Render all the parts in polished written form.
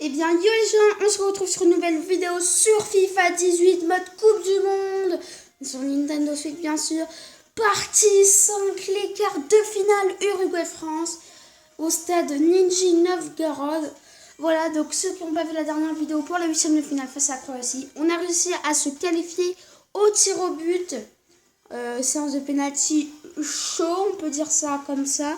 Eh bien, yo les gens, on se retrouve sur une nouvelle vidéo sur FIFA 18, mode Coupe du Monde, sur Nintendo Switch bien sûr. Partie 5, les quarts de finale Uruguay-France, au stade Nijni Novgorod. Voilà, donc ceux qui n'ont pas vu la dernière vidéo pour la 8e de finale face à la Croatie, on a réussi à se qualifier au tir au but. Séance de penalty chaud, on peut dire ça comme ça.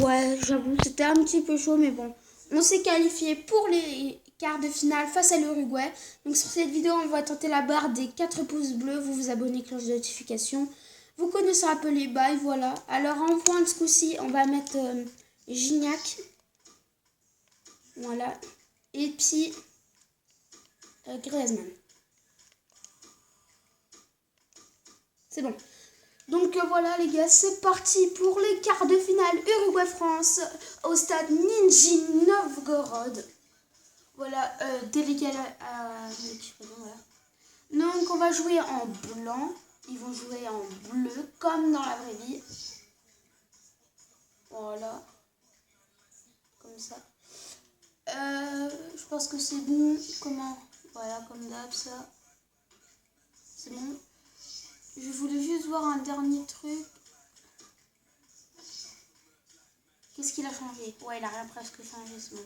Ouais, j'avoue, c'était un petit peu chaud, mais bon. On s'est qualifié pour les quarts de finale face à l'Uruguay. Donc sur cette vidéo, on va tenter la barre des 4 pouces bleus. Vous vous abonnez, cloche de notification. Vous connaissez un peu les bails, voilà. Alors en point de ce coup-ci, on va mettre Gignac. Voilà. Et puis Griezmann. C'est bon. Donc voilà les gars, c'est parti pour les quarts de finale Uruguay-France au stade Nijni Novgorod. Voilà, délégué à l'équipe. Voilà. Donc on va jouer en blanc, ils vont jouer en bleu comme dans la vraie vie. Voilà, comme ça. Je pense que c'est bon. Comment? Voilà, comme d'hab ça. C'est bon. Je voulais juste voir un dernier truc. Qu'est-ce qu'il a changé? Ouais, il a rien presque changé, c'est bon.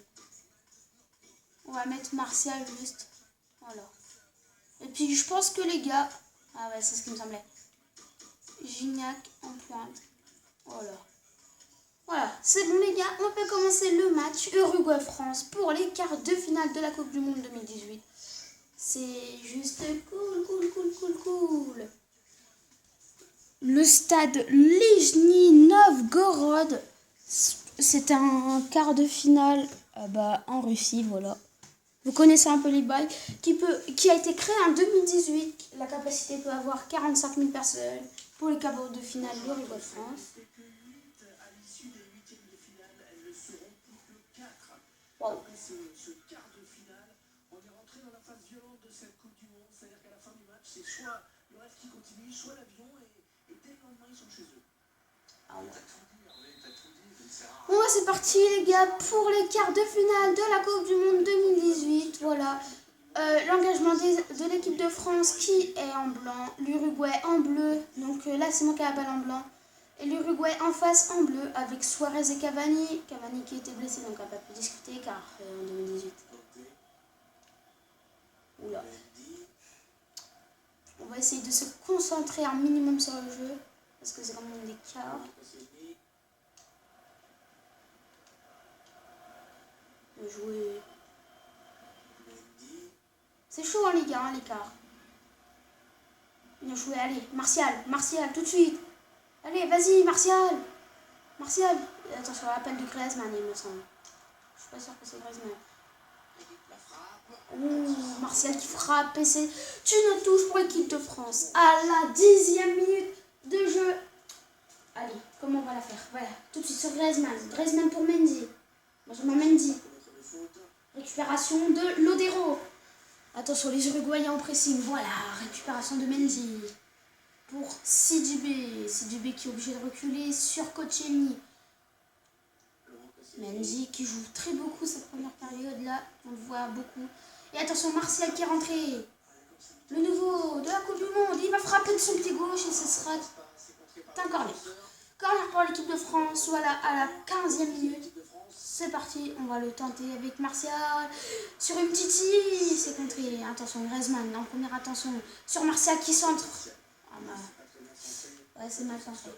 On va mettre Martial juste. Voilà. Et puis je pense que les gars... Ah ouais, c'est ce qui me semblait. Gignac en pointe. Voilà. Voilà, c'est bon les gars, on peut commencer le match Uruguay-France pour les quarts de finale de la Coupe du Monde 2018. C'est juste cool. Le stade Nijni Novgorod, c'est un quart de finale en Russie, voilà. Vous connaissez un peu les bails, qui a été créé en 2018. La capacité peut avoir 45 000 personnes pour les quarts de finale d'Uruguay-France. Wow. Après ce quart de finale, on est rentré dans la phase violente de cette Coupe du Monde. C'est-à-dire qu'à la fin du match, c'est soit le rêve qui continue, soit l'avion, et dès le lendemain, ils sont chez eux. Ah ouais. Bon, c'est parti les gars pour les quarts de finale de la Coupe du Monde 2018. Voilà. L'engagement de l'équipe de France qui est en blanc, l'Uruguay en bleu. Donc là, c'est moi qui ai la balle en blanc. Et l'Uruguay en face en bleu avec Suarez et Cavani. Cavani qui était blessé, donc on n'a pas pu discuter car en 2018. Oula. On va essayer de se concentrer un minimum sur le jeu parce que c'est quand même des quarts. De jouer. C'est chaud hein, les gars, hein, l'écart. Bien joué, allez, Martial, tout de suite. Allez, vas-y, Martial. Attention, l'appel de Griezmann, il me semble. Je suis pas sûre que c'est Griezmann. Oh, Martial qui frappe et c'est une touche pour l'équipe de France. À la 10e minute de jeu. Allez, comment on va la faire? Voilà, tout de suite sur Griezmann. Griezmann pour Mendy. Benjamin Mendy. Récupération de Lodero. Attention, les Uruguayens en pressing. Voilà, récupération de Mendy. Pour Sidibé. Sidibé qui est obligé de reculer sur Koscielny. Mendy qui joue très beaucoup cette première période là. On le voit beaucoup. Et attention, Martial qui est rentré. Le nouveau de la Coupe du Monde. Il va frapper de son pied gauche et ce sera un corner. Corner pour l'équipe de France. Voilà, à la 15e minute. C'est parti, on va le tenter avec Martial. Sur une Titi, c'est contré. Attention, Griezmann en première attention. Sur Martial qui centre. Ah bah. Ouais, c'est mal centré.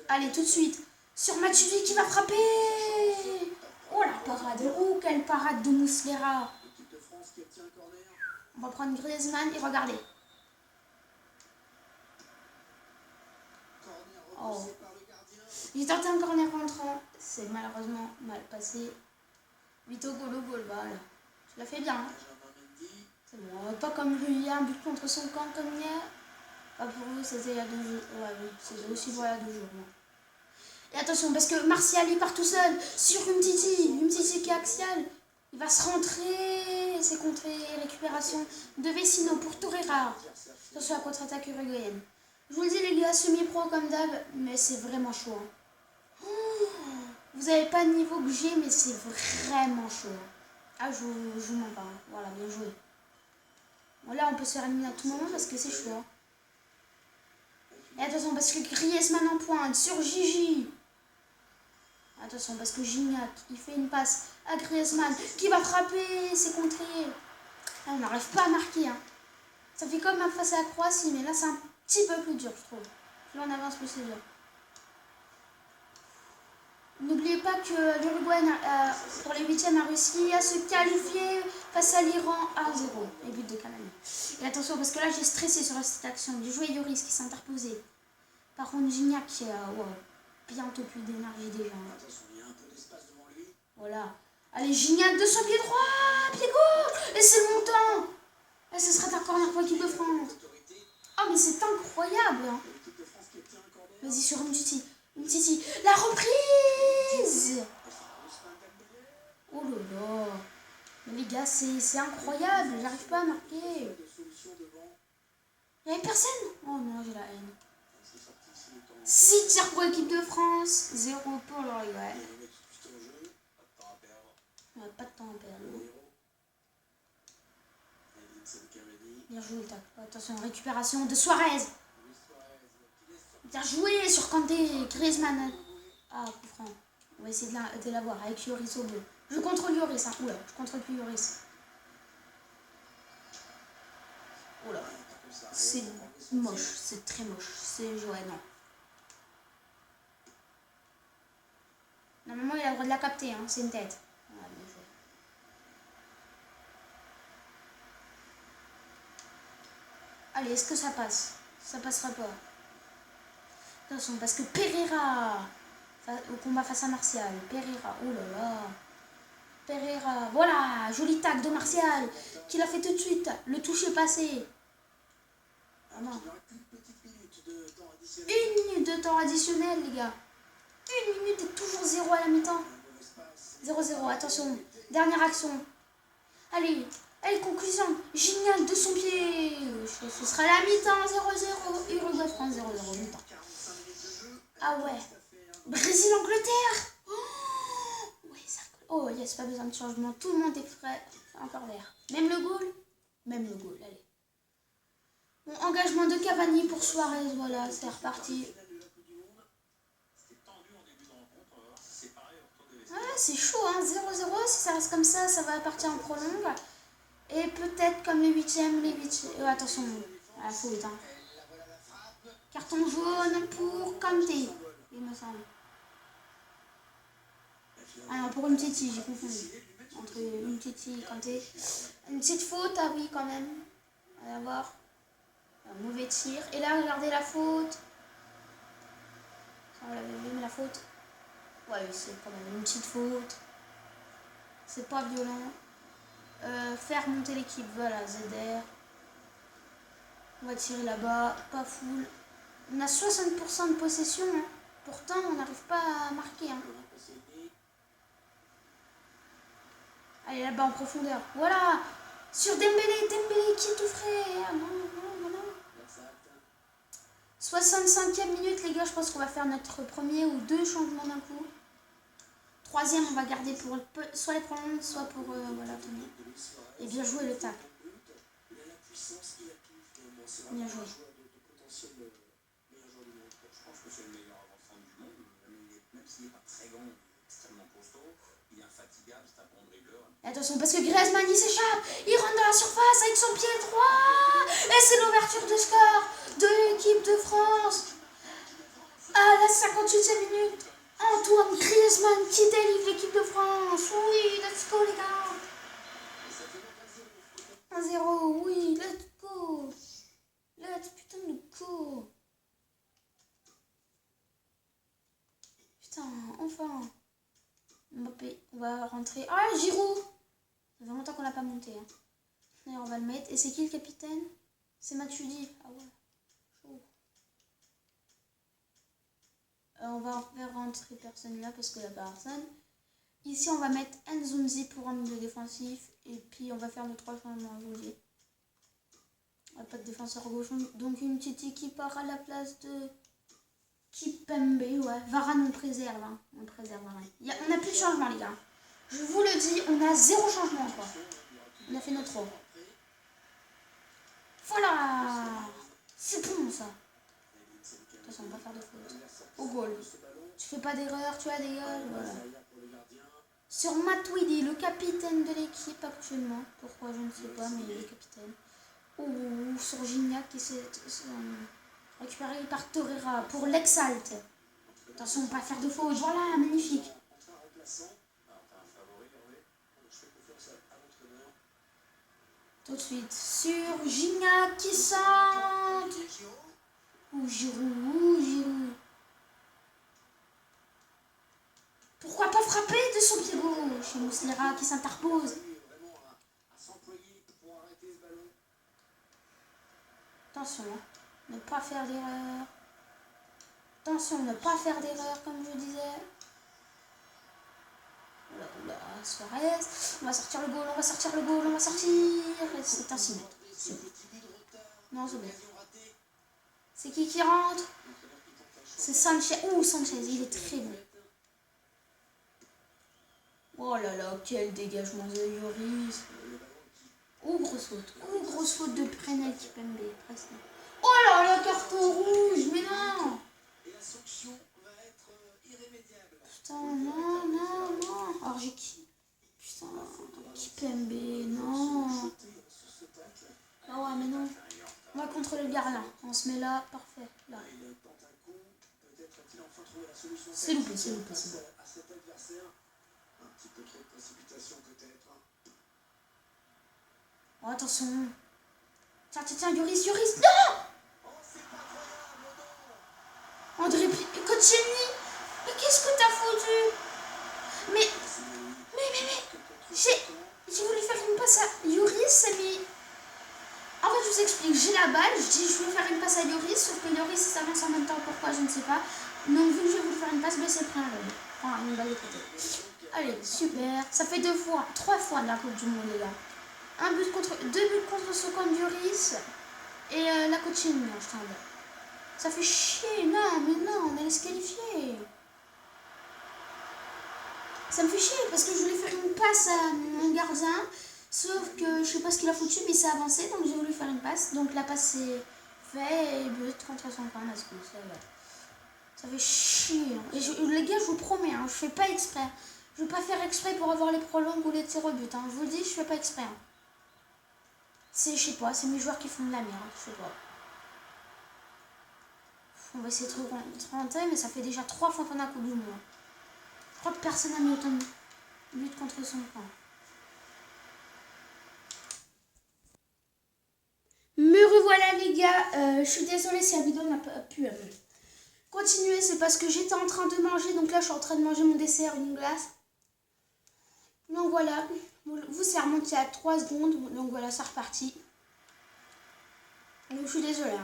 Allez, tout de suite. Sur Matuidi qui va frapper. Oh la parade. Oh, quelle parade de Muslera. On va prendre Griezmann et regardez. Oh. J'ai tenté un corner rentrant, c'est malheureusement mal passé. Vito Golo goal, voilà. Tu l'as fait bien. Hein, c'est bon, pas comme lui, un but contre son camp comme hier. Pas pour vous, c'était il y a 2 jours. Ouais, oui, c'était aussi voilà 2 jours. Et attention, parce que Martial il part tout seul sur Umtiti qui est axial. Il va se rentrer, c'est contré, récupération de Vecino pour Torreira. Attention à la contre-attaque uruguayenne. Je vous le dis les gars, semi-pro comme d'hab, mais c'est vraiment chaud. Hein. Vous n'avez pas le niveau que j'ai, mais c'est vraiment chaud. Ah, je vous mens pas. Hein. Voilà, bien joué. Bon, là, on peut se faire éliminer à tout moment parce que c'est chaud. Hein. Et attention, parce que Griezmann en pointe sur Gigi. Attention, parce que Gignac, il fait une passe à Griezmann qui va frapper, c'est contré. Là, on n'arrive pas à marquer. Hein. Ça fait comme face à la Croatie, mais là, c'est un petit peu plus dur, je trouve. Plus on avance, plus c'est dur. N'oubliez pas que l'Uruguay, pour les huitièmes, a réussi à se qualifier face à l'Iran à 1-0. Et but de Cavani. Et attention, parce que là, j'ai stressé sur cette action. J'ai joué Yoris qui s'est interposé. Par contre, Gignac, wow, bientôt plus d'énergie déjà. Voilà. Allez, Gignac de son pied droit, pied gauche. Et c'est le montant. Et ce sera un corner pour l'équipe de France. Oh, mais c'est incroyable. Hein. Vas-y, sur Umtiti. Umtiti. La reprise. Oh là là. Mais les gars, c'est incroyable. J'arrive pas à marquer. Il n'y avait personne. Oh non, j'ai la haine. 6 tirs pour l'équipe de France. 0 pour l'Uruguay. On n'a pas de temps à perdre. Bien joué le tacle. Attention, récupération de Suarez. Bien joué sur Kanté, Griezmann. Ah, coup franc. On va essayer de l'avoir avec Lloris au bleu. Je contrôle Lloris. Hein. Oula, je contrôle plus Lloris. Oula. C'est moche, c'est très moche. C'est ouais, non. Normalement, il a le droit de la capter. Hein. C'est une tête. Voilà, bien joué. Allez, est-ce que ça passe? Ça passera pas. Attention, parce que Pereira, au combat face à Martial, Pereira, oh là là, Pereira, voilà, joli tac de Martial, qui l'a fait tout de suite, le toucher passé. Ah non. 1 minute de temps additionnel, les gars. 1 minute et toujours 0 à la mi-temps. 0-0, attention, dernière action. Allez, allez, conclusion, Gignac de son pied. Ce sera la mi-temps, 0-0, Uruguay-France, 0-0, mi-temps. Ah ouais. Brésil-Angleterre. Oh, ouais, ça... Oh, yes, pas besoin de changement. Tout le monde est prêt. Encore vert. Même le goal. Même le goal, allez. Bon, engagement de Cavani pour Suarez. Voilà, c'est reparti. Ah, c'est chaud, hein. 0-0. Si ça reste comme ça, ça va partir en prolongue. Et peut-être comme les huitièmes, attention, à la faute, hein. Carton jaune pour Kanté, il me semble. Ah non, pour Umtiti, j'ai confondu. Entre Umtiti et Kanté. Une petite faute, ah oui, quand même. On va voir. Un mauvais tir. Et là, regardez la faute. Ça, on l'avait vu, mais la faute. Ouais, c'est quand même une petite faute. C'est pas violent. Faire monter l'équipe, voilà, ZR. On va tirer là-bas, pas full. On a 60% de possession, hein. Pourtant on n'arrive pas à marquer. Hein. Allez, là-bas en profondeur. Voilà. Sur Dembélé qui est tout frais. Ah, non. 65e minute, les gars, je pense qu'on va faire notre premier ou 2 changements d'un coup. 3e, on va garder pour soit les prolonges, soit pour voilà, tenir. Et bien joué le tacle. Bien joué. Attention, parce que Griezmann, il s'échappe. Il rentre dans la surface avec son pied droit. Et c'est l'ouverture de score de l'équipe de France. À la 58e minute, Antoine Griezmann qui délivre l'équipe de France. Oui, let's go, les gars. 1-0, oui, let's go. Putain de go. Putain, enfin. Mbappé, on va rentrer. Ah, Giroud. Ça fait longtemps qu'on l'a pas monté. Hein. D'ailleurs, on va le mettre. Et c'est qui le capitaine? C'est Matuidi. Ah ouais. Chaud. On va faire rentrer personne là parce qu'il n'y a personne. Ici, on va mettre Nzonzi pour un milieu défensif. Et puis, on va faire nos 3 changements aujourd'hui. On n'a pas de défenseur gauche. Donc, une petite qui part à la place de Kipembe. Ouais, Varane, on préserve. Hein. On préserve Varane. Il y a n'a plus de changement, les gars. Je vous le dis, on a 0 changement, quoi. On a fait notre rôle. Voilà. C'est bon, ça. Attention, on va pas faire de faute. Au goal. Tu fais pas d'erreur, tu as des gueules, voilà. Sur Matuidi, le capitaine de l'équipe actuellement. Pourquoi, je ne sais pas, mais il est capitaine. Ou sur Gignac qui s'est récupéré par Torreira pour l'exalte. Attention, pas faire de faute. Voilà, magnifique. Tout de suite sur Gignac qui centre. Ou Giroud. Pourquoi pas frapper de son pied gauche? Muslera qui s'interpose. Attention, ne pas faire d'erreur. Attention, ne pas faire d'erreur, comme je disais. Oula, Suarez. On va sortir le goal, on va sortir. C'est un 6 mètres. Non, c'est bon. C'est qui rentre? C'est Sanchez. Ouh, Sanchez, il est très bon. Oh là là, quel dégagement de Lloris. Oh, grosse faute de Prenel qui peut me presque. Oh là là, carton rouge, mais non. Putain, non. Alors j'ai qui? Putain, Kipembe, non. Ah ouais, mais non. On va contre le gardien. On se met là, parfait. Là. C'est loupé. Oh, attention. Tiens, Lloris, non. André Koscielny, mais qu'est-ce que t'as foutu? Mais, j'ai voulu faire une passe à Lloris, mais... En fait, je vous explique, j'ai la balle, je voulais faire une passe à Lloris, sauf que Lloris s'avance en même temps, pourquoi, je ne sais pas. Donc, vu que j'ai voulu faire une passe, c'est pris un lob. Enfin, une balle de côté. Allez, super. Ça fait 3 fois de la Coupe du Monde, les gars. 2 buts contre ce camp de Lloris, et la Koscielny, je t'en veux. Ça fait chier, non, on allait se qualifier. Ça me fait chier parce que je voulais faire une passe à mon gardien, sauf que je sais pas ce qu'il a foutu, mais il s'est avancé, donc j'ai voulu faire une passe. Donc la passe s'est faite et but 33 son camp, ça fait chier. Et les gars, je vous promets, je fais pas exprès. Je vais pas faire exprès pour avoir les prolongues ou les tirs au but. Je vous le dis, je fais pas exprès. Je sais pas, c'est mes joueurs qui font de la merde, je sais pas. On va essayer de rentrer, mais ça fait déjà 3 fois qu'on a Coupe du Monde. Je crois que personne n'a mis autant de buts contre son camp. Me revoilà, les gars. Je suis désolée si la vidéo n'a pas pu continuer. C'est parce que j'étais en train de manger. Donc là, je suis en train de manger mon dessert, une glace. Donc voilà. Vous, c'est remonté à 3 secondes. Donc voilà, ça reparti. Donc je suis désolée,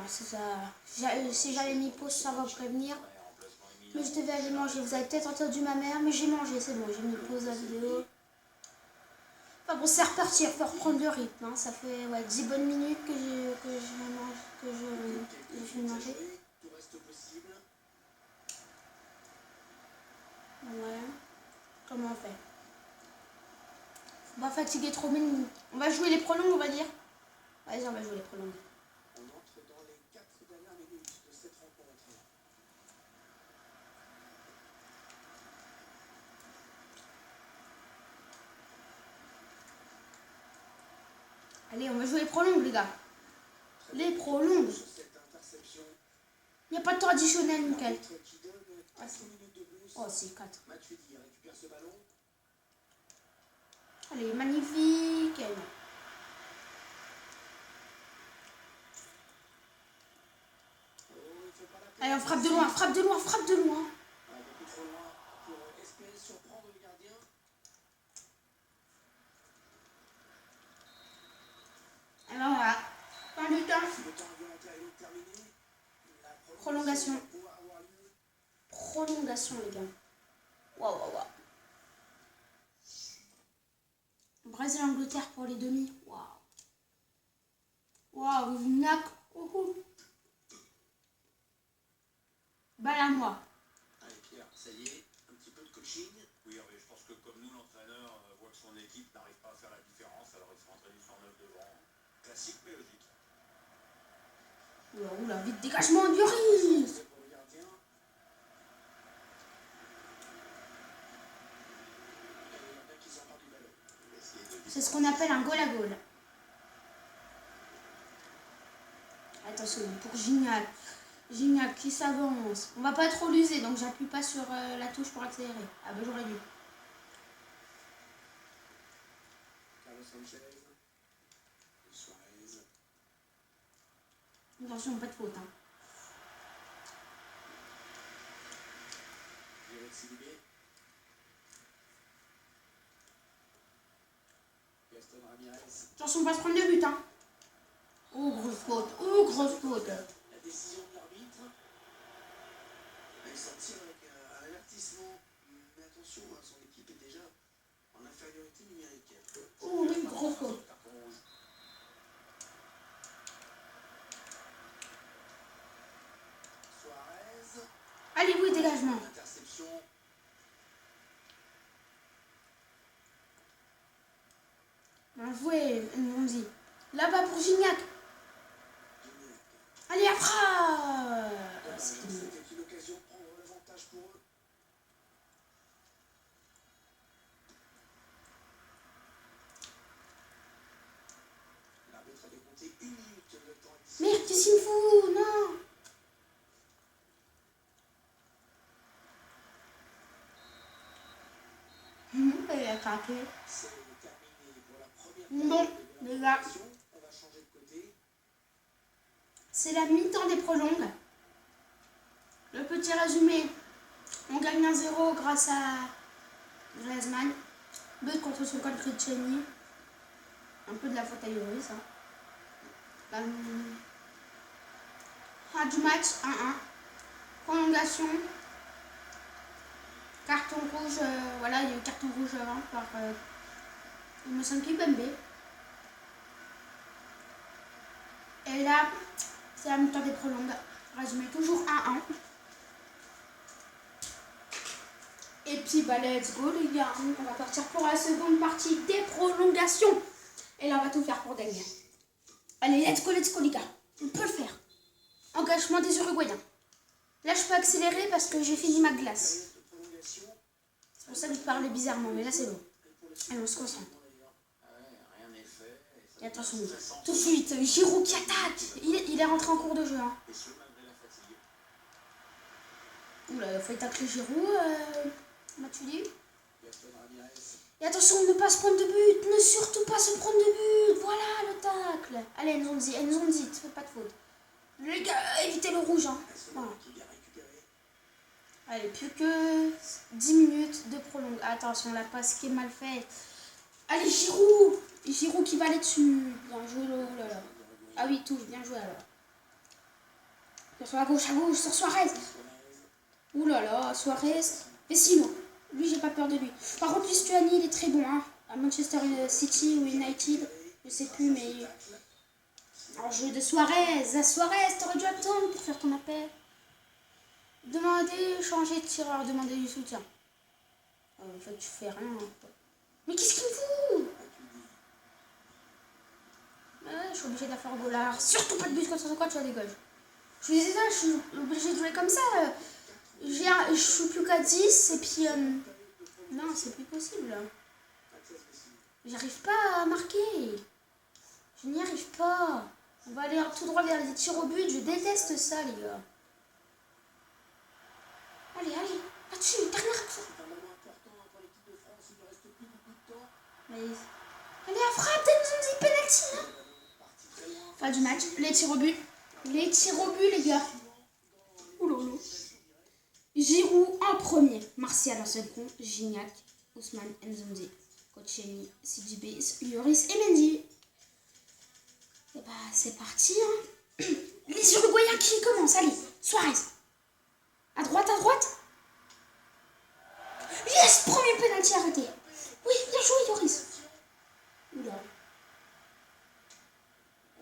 si j'avais mis pause, ça va prévenir. Mais je devais aller manger. Vous avez peut-être entendu ma mère, mais j'ai mangé, c'est bon, j'ai mis pause la vidéo. Enfin bon, c'est reparti, il faut reprendre le rythme. Ça fait 10 bonnes minutes que je vais manger. Ouais. Comment on fait? Faut pas fatiguer trop, mais on va jouer les prolongues, on va dire. Vas-y, on va jouer les prolongues. Allez, on va jouer les prolongues, les gars. Les prolongues. Il n'y a pas de temps additionnel, nickel. Oh, c'est 4. Allez, magnifique. Allez, on frappe de loin. Alors voilà. Fin du temps. Prolongation, les gars. Waouh. Brésil-Angleterre pour les demi. Waouh, Gignac. Balle à moi. Allez Pierre, ça y est, un petit peu de coaching. Oui, je classique mais logique. Oula, vite dégagement de Lloris. Pour le gardien. Et il y en a qui s'emparent du ballon. C'est ce qu'on appelle un goal à goal. Attention, pour Gignac. Gignac qui s'avance. On va pas trop l'user, donc j'appuie pas sur la touche pour accélérer. Ah bah j'aurais dû. Carlos Sanchez. Suarez. Attention, pas de faute. Hein. Violette Sidibé. Gaston Ramirez. Attention, on va se prendre deux buts. Hein. Oh, grosse faute. Oh, grosse faute. La décision de l'arbitre. Elle s'en tire avec un avertissement. Mais attention, son équipe est déjà en infériorité numérique. Oh, oui, grosse faute. Carton rouge. Suarez. Allez, oui, dégagement. Interception. Bien joué, Nzonzi. Là-bas pour Gignac. Allez, à frappe. C'était une occasion de prendre l'avantage pour eux. L'arbitre a décompté 1 minute de temps additionnel. Merde, qu'est-ce qu'il me fout? Non. Elle a craqué. C'est terminé pour la première Bon, période de la les gars. compétition. On va changer de côté. C'est la mi-temps des prolongues. Le petit résumé. On gagne 1-0 grâce à Griezmann. But contre son code Cristiani. Un peu de la faute à Lloris. Hein. Fin du match 1-1. Prolongation. Carton rouge. Voilà, il y a eu carton rouge avant par il me semble Kipembe. Et là, c'est la mi-temps des prolongues. Résumé toujours 1-1. Et puis bah let's go les gars, on va partir pour la seconde partie des prolongations. Et là on va tout faire pour gagner. Allez, let's go les gars, on peut le faire. Engagement des Uruguayens. Là je peux accélérer parce que j'ai fini ma glace. C'est pour ça que je parlais bizarrement, mais là c'est bon. Allez, on se concentre. Et attention, tout de suite, Giroud qui attaque. Il est rentré en cours de jeu. Hein. Oula, il faut tacler Giroud. M'as-tu dit? Et attention, ne pas se prendre de but. Ne surtout pas se prendre de but. Voilà le tacle. Allez, Nzonzi, tu fais pas de faute. Les gars, évitez le rouge. Hein. Voilà. Allez, plus que 10 minutes de prolongue. Attention, la passe qui est mal faite. Allez, Giroud. Giroud qui va aller dessus. Bien joué, oh là là. Ah oui, touche, bien joué alors. Sur à gauche, sur Suarez. Ouh là là, Suarez. Et sinon, lui, j'ai pas peur de lui. Par contre, Cristiani, il est très bon. Hein. À Manchester City ou United, je sais plus, mais... En jeu de Suarez. Suarez, t'aurais dû attendre pour faire ton appel. Demandez, changer de tireur, demandez du soutien. En fait, tu fais rien. Hein. Mais qu'est-ce qu'il me fout? Je suis obligée de la faire goalard. Surtout pas de but contre son coach, je la dégage. Je suis désolée, je suis obligée de jouer comme ça. Je suis plus qu'à 10 et puis... non, c'est plus possible. J'arrive pas à marquer. Je n'y arrive pas. On va aller tout droit vers les tirs au but. Je déteste ça, les gars. Allez, là-dessus, dernière action. Mais... Allez, à frappe, Nzonzi, penalty. Fin du match, les tirs au but. Les tirs au but, les gars. Oulolo. Giroud en premier. Martial en second. Gignac, Ousmane, Nzonzi, Koscielny, Sidibé, Lloris et Mendy. Et bah, c'est parti. Hein. Les Uruguayens qui commencent. Allez, Suarez. À droite. Yes, premier penalty arrêté. Oui, bien joué, Lloris. Oula.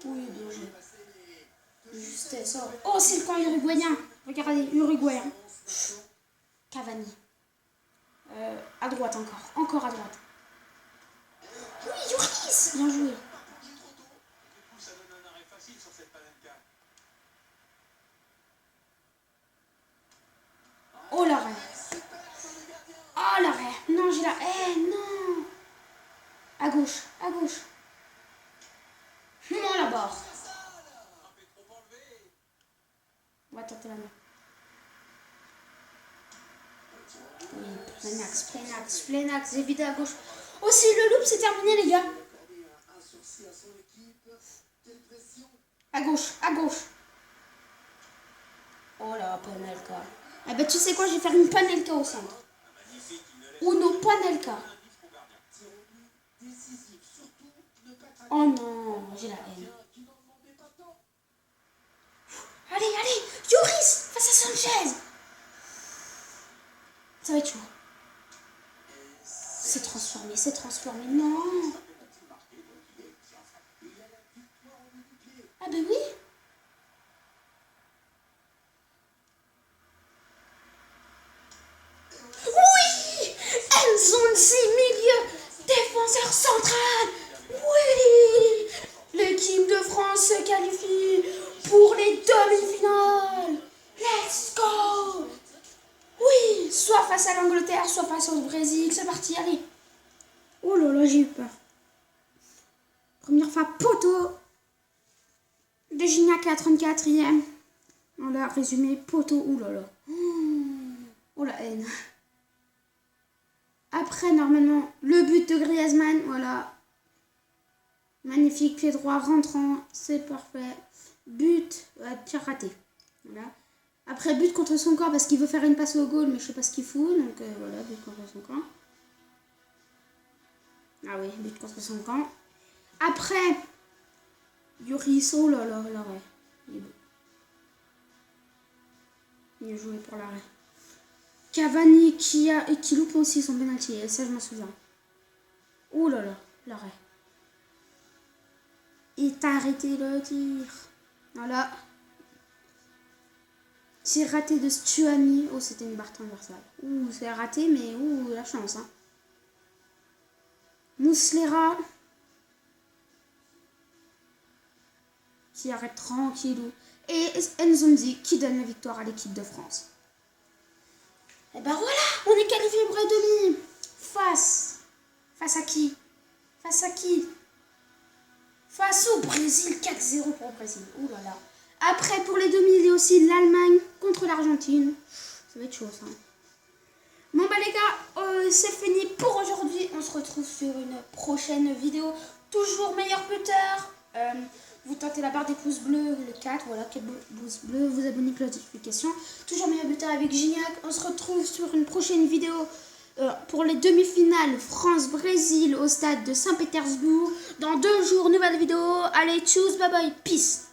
Oui, bien joué. Justesse. Oh, c'est le camp uruguayen. Regardez, uruguayen. Cavani. À droite encore à droite. Oui, Lloris. Bien joué. l'arrêt. Non, j'ai la... Eh, non. À gauche, à gauche. Non, là-bas. On va tenter la main. Oui, plein axe, plein axe, plein axe. J'ai vidé à gauche. Oh, si le loop, c'est terminé, les gars. À gauche, à gauche. Oh là, Panelka. Ah bah tu sais quoi, je vais faire une Panelka au centre. Uno Panelka. Oh non, j'ai la haine. Allez, allez, Yoris face à Sanchez. Ça va être chaud. C'est transformé, non. Ah bah oui. Oui, Nzonzi, milieu, défenseur central. Oui, l'équipe de France se qualifie pour les demi-finales. Let's go. Oui, soit face à l'Angleterre, soit face au Brésil. C'est parti, allez. Oh là là, j'ai eu peur. Première fois, poteau de Gignac à la 34e. On a résumé, poteau, oh là là. Oh la haine. Après, normalement, le but de Griezmann, voilà. Magnifique, pied droit, rentrant, c'est parfait. But, tir raté. Voilà. Après, but contre son camp parce qu'il veut faire une passe au goal, mais je sais pas ce qu'il fout. Donc voilà, but contre son camp. Ah oui, but contre son camp. Après, Yoris, oh là là, l'arrêt. Il est beau. Il a joué pour l'arrêt. Cavani qui loupe aussi son penalty, et ça je m'en souviens. Oh là là, l'arrêt. Et t'as arrêté le tir. Voilà. C'est raté de Stuani. Oh, c'était une barre transversale. Ouh, c'est raté, mais ouh, la chance. Hein. Muslera. Qui arrête tranquillou. Et Nzonzi qui donne la victoire à l'équipe de France. Et ben voilà, on est qualifié pour les demi. Face à qui? Face à qui? Face au Brésil, 4-0 pour le Brésil. Ouh là là. Après, pour les demi, il y a aussi l'Allemagne contre l'Argentine. Ça va être chaud, ça. Bon, bah les gars, c'est fini pour aujourd'hui. On se retrouve sur une prochaine vidéo. Toujours meilleur buteur. Vous tentez la barre des pouces bleus, le 4, voilà, 4 pouces bleus, vous abonnez, cloche notification. Toujours meilleur buteur avec Gignac. On se retrouve sur une prochaine vidéo pour les demi-finales France-Brésil au stade de Saint-Pétersbourg. Dans 2 jours, nouvelle vidéo. Allez, tchuss, bye bye, peace.